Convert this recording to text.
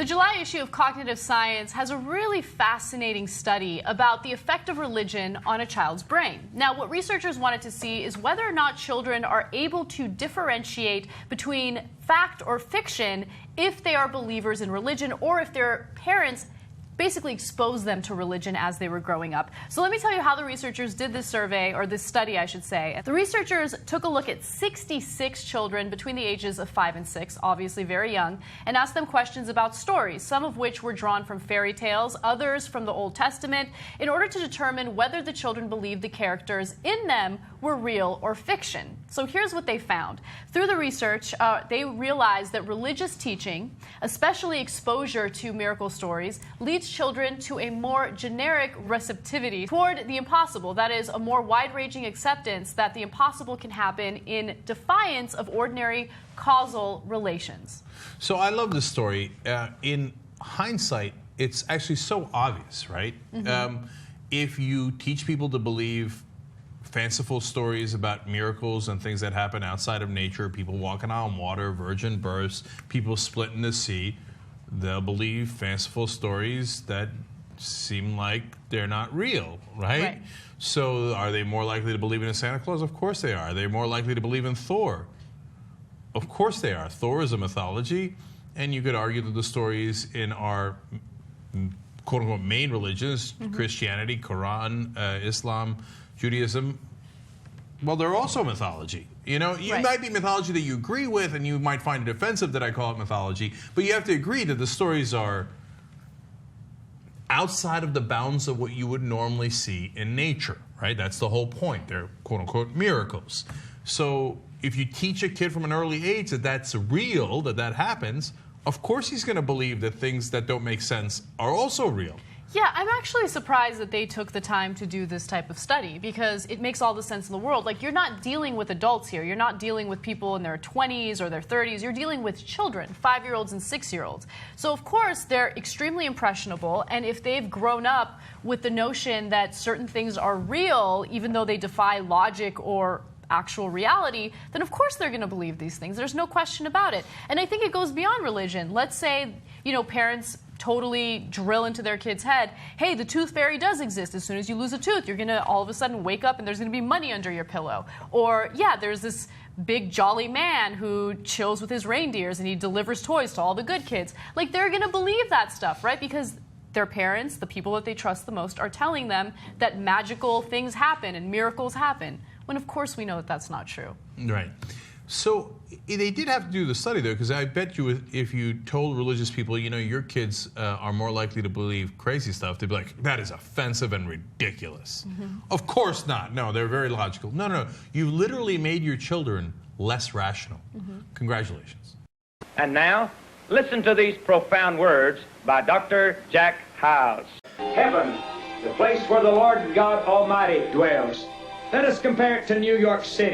The July issue of Cognitive Science has a really fascinating study about the effect of religion on a child's brain. Now, what researchers wanted to see is whether or not children are able to differentiate between fact or fiction if they are believers in religion or if their parents basically exposed them to religion as they were growing up. So let me tell you how the researchers did this survey, or this study, I should say. The researchers took a look at 66 children between the ages of 5 and 6, obviously very young, and asked them questions about stories, some of which were drawn from fairy tales, others from the Old Testament, in order to determine whether the children believed the characters in them were real or fiction. So here's what they found. Through the research, they realized that religious teaching, especially exposure to miracle stories, leads children to a more generic receptivity toward the impossible. That is, a more wide-ranging acceptance that the impossible can happen in defiance of ordinary causal relations. So I love this story. In hindsight, it's actually so obvious, right? Mm-hmm. If you teach people to believe fanciful stories about miracles and things that happen outside of nature, people walking on water, virgin births, people splitting the sea, they'll believe fanciful stories that seem like they're not real, right? So are they more likely to believe in a Santa Claus? Of course they are. Are they more likely to believe in Thor? Of course they are. Thor is a mythology, and you could argue that the stories in our quote-unquote main religions, Christianity, Quran, Islam, Judaism, well, they're also mythology. You know, you might be mythology that you agree with, and you might find it offensive that I call it mythology, but you have to agree that the stories are outside of the bounds of what you would normally see in nature, right? That's the whole point. They're quote-unquote miracles. So if you teach a kid from an early age that that's real, that happens, of course he's going to believe that things that don't make sense are also real. Yeah, I'm actually surprised that they took the time to do this type of study, because it makes all the sense in the world. Like, you're not dealing with adults here. You're not dealing with people in their 20s or their 30s. You're dealing with children, 5-year-olds and 6-year-olds. So, of course, they're extremely impressionable, and if they've grown up with the notion that certain things are real, even though they defy logic or actual reality, then of course they're going to believe these things. There's no question about it. And I think it goes beyond religion. Let's say, you know, parents totally drill into their kid's head, hey, the tooth fairy does exist. As soon as you lose a tooth, you're going to all of a sudden wake up and there's going to be money under your pillow. Or, yeah, there's this big jolly man who chills with his reindeers and he delivers toys to all the good kids. Like, they're going to believe that stuff, right? Because their parents, the people that they trust the most, are telling them that magical things happen and miracles happen, when of course we know that that's not true. Right. So they did have to do the study, though, because I bet you if you told religious people, you know, your kids are more likely to believe crazy stuff, they'd be like, that is offensive and ridiculous. Of course not. No, they're very logical. No, no, you literally made your children less rational. Congratulations. And now, listen to these profound words by Dr. Jack Howes. Heaven, the place where the Lord God Almighty dwells. Let us compare it to New York City.